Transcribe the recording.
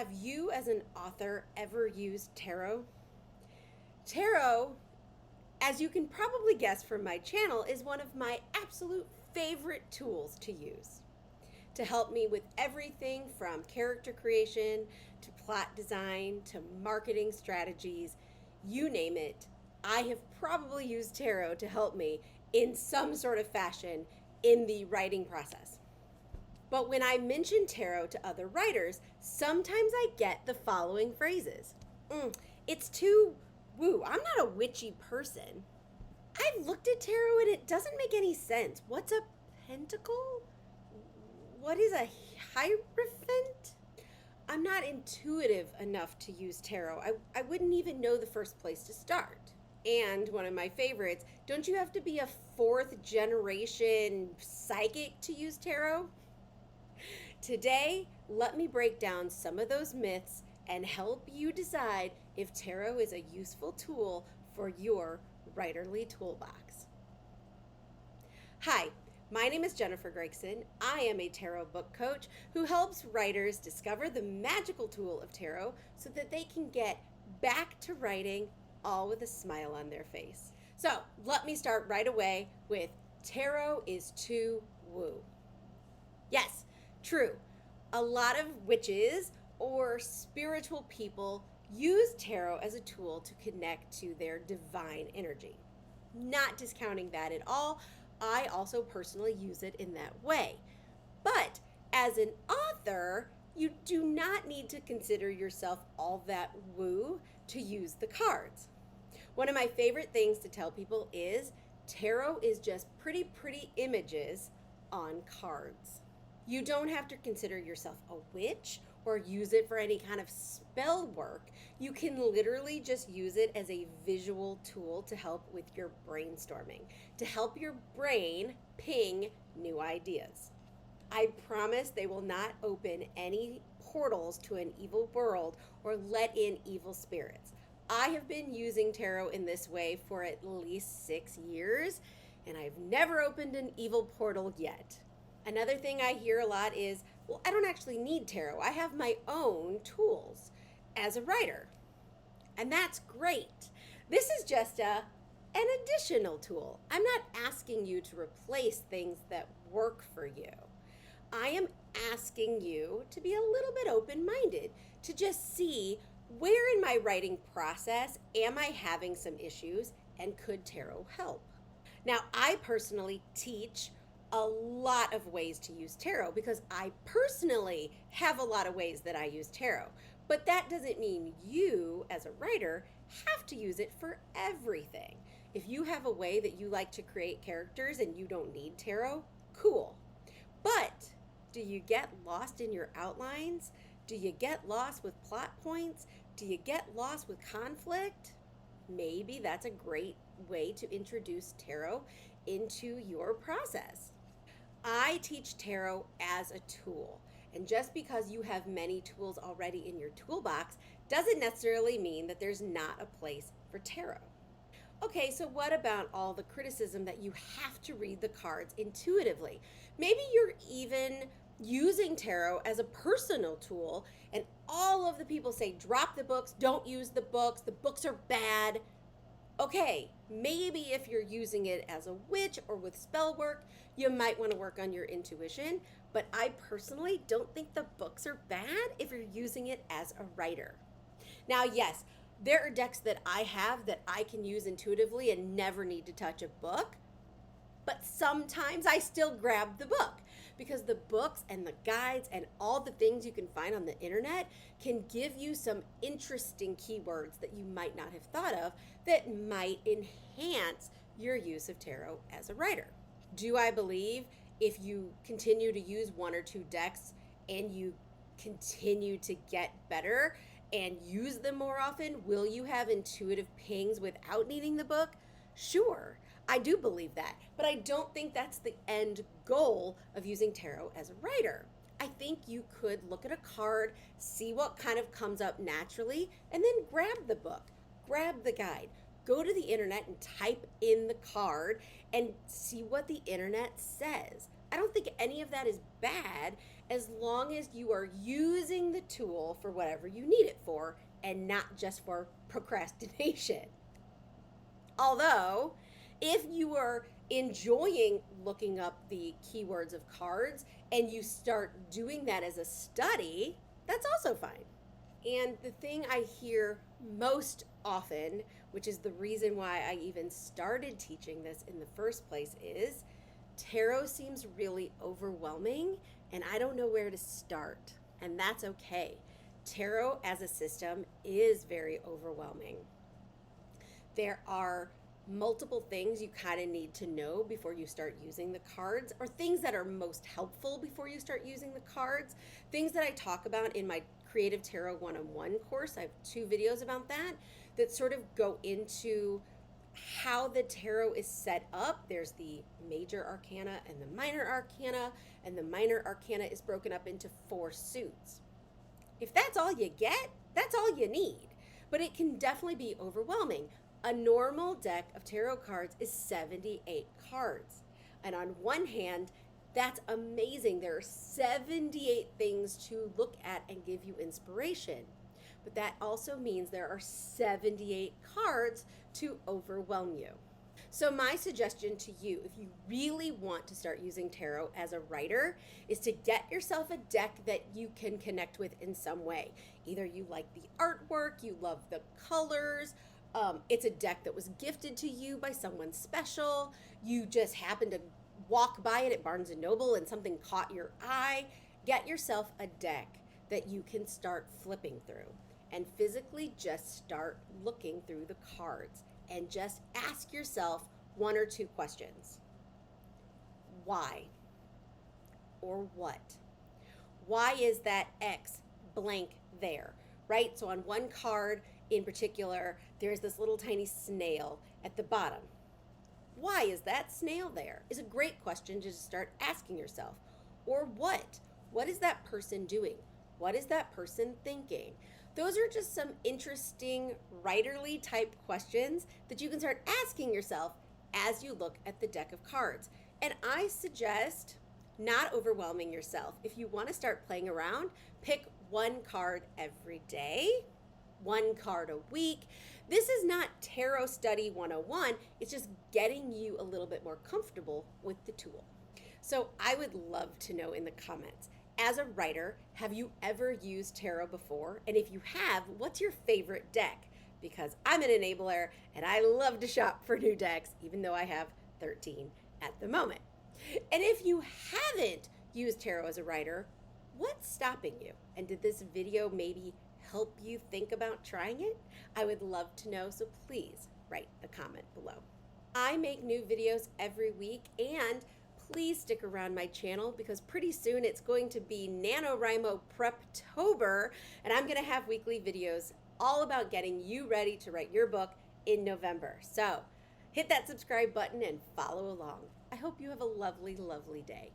Have you, as an author, ever used tarot? Tarot, as you can probably guess from my channel, is one of my absolute favorite tools to use to help me with everything from character creation to plot design to marketing strategies. You name it, I have probably used tarot to help me in some sort of fashion in the writing process. But when I mention tarot to other writers, sometimes I get the following phrases. It's too woo. I'm not a witchy person. I've looked at tarot and it doesn't make any sense. What's a pentacle? What is a hierophant? I'm not intuitive enough to use tarot. I wouldn't even know the first place to start. And one of my favorites, don't you have to be a fourth generation psychic to use tarot? Today, let me break down some of those myths and help you decide if tarot is a useful tool for your writerly toolbox. Hi, my name is Jennifer Gregson. I am a tarot book coach who helps writers discover the magical tool of tarot so that they can get back to writing all with a smile on their face. So let me start right away with tarot is too woo. Yes, true. A lot of witches or spiritual people use tarot as a tool to connect to their divine energy. Not discounting that at all. I also personally use it in that way. But as an author, you do not need to consider yourself all that woo to use the cards. One of my favorite things to tell people is tarot is just pretty images on cards. You don't have to consider yourself a witch or use it for any kind of spell work. You can literally just use it as a visual tool to help with your brainstorming, to help your brain ping new ideas. I promise they will not open any portals to an evil world or let in evil spirits. I have been using tarot in this way for at least 6 years, and I've never opened an evil portal yet. Another thing I hear a lot is, well, I don't actually need tarot. I have my own tools as a writer. And that's great. This is just an additional tool. I'm not asking you to replace things that work for you. I am asking you to be a little bit open-minded, to just see where in my writing process am I having some issues and could tarot help? Now, I personally teach a lot of ways to use tarot because I personally have a lot of ways that I use tarot. But that doesn't mean you, as a writer, have to use it for everything. If you have a way that you like to create characters and you don't need tarot, cool. But do you get lost in your outlines? Do you get lost with plot points? Do you get lost with conflict? Maybe that's a great way to introduce tarot into your process. I teach tarot as a tool, and just because you have many tools already in your toolbox doesn't necessarily mean that there's not a place for tarot. Okay, so what about all the criticism that you have to read the cards intuitively? Maybe you're even using tarot as a personal tool, and all of the people say, drop the books, don't use the books are bad. Okay, maybe if you're using it as a witch or with spell work, you might want to work on your intuition, but I personally don't think the books are bad if you're using it as a writer. Now, yes, there are decks that I have that I can use intuitively and never need to touch a book, but sometimes I still grab the book because the books and the guides and all the things you can find on the internet can give you some interesting keywords that you might not have thought of that might enhance your use of tarot as a writer. Do I believe if you continue to use one or two decks and you continue to get better and use them more often, will you have intuitive pings without needing the book? Sure, I do believe that, but I don't think that's the end goal of using tarot as a writer. I think you could look at a card, see what kind of comes up naturally, and then grab the book, grab the guide, go to the internet and type in the card and see what the internet says. I don't think any of that is bad as long as you are using the tool for whatever you need it for and not just for procrastination. Although, if you are enjoying looking up the keywords of cards and you start doing that as a study, that's also fine. And the thing I hear most often, which is the reason why I even started teaching this in the first place, is tarot seems really overwhelming and I don't know where to start. And that's okay. Tarot as a system is very overwhelming. There are multiple things you kind of need to know before you start using the cards, or things that are most helpful before you start using the cards, things that I talk about in my Creative Tarot 101 course. I have 2 videos about that sort of go into how the tarot is set up. There's the major arcana and the minor arcana, and the minor arcana is broken up into 4 suits. If that's all you get, that's all you need, but it can definitely be overwhelming. A normal deck of tarot cards is 78 cards. And on one hand, that's amazing. There are 78 things to look at and give you inspiration. But that also means there are 78 cards to overwhelm you. So my suggestion to you, if you really want to start using tarot as a writer, is to get yourself a deck that you can connect with in some way. Either you like the artwork, you love the colors, it's a deck that was gifted to you by someone special, you just happened to walk by it at Barnes & Noble and something caught your eye. Get yourself a deck that you can start flipping through and physically just start looking through the cards and just ask yourself 1 or 2 questions. Why? Or what? Why is that X blank there, right? So on one card in particular, there's this little tiny snail at the bottom. Why is that snail there? Is a great question to just start asking yourself. Or what? What is that person doing? What is that person thinking? Those are just some interesting writerly type questions that you can start asking yourself as you look at the deck of cards. And I suggest not overwhelming yourself. If you want to start playing around, pick 1 card every day, 1 card a week. This is not Tarot Study 101. It's just getting you a little bit more comfortable with the tool. So I would love to know in the comments, as a writer, have you ever used tarot before? And if you have, what's your favorite deck? Because I'm an enabler and I love to shop for new decks, even though I have 13 at the moment. And if you haven't used tarot as a writer, what's stopping you? And did this video maybe help you think about trying it? I would love to know, so please write a comment below. I make new videos every week, and please stick around my channel because pretty soon it's going to be NaNoWriMo Preptober, and I'm going to have weekly videos all about getting you ready to write your book in November. So hit that subscribe button and follow along. I hope you have a lovely, lovely day.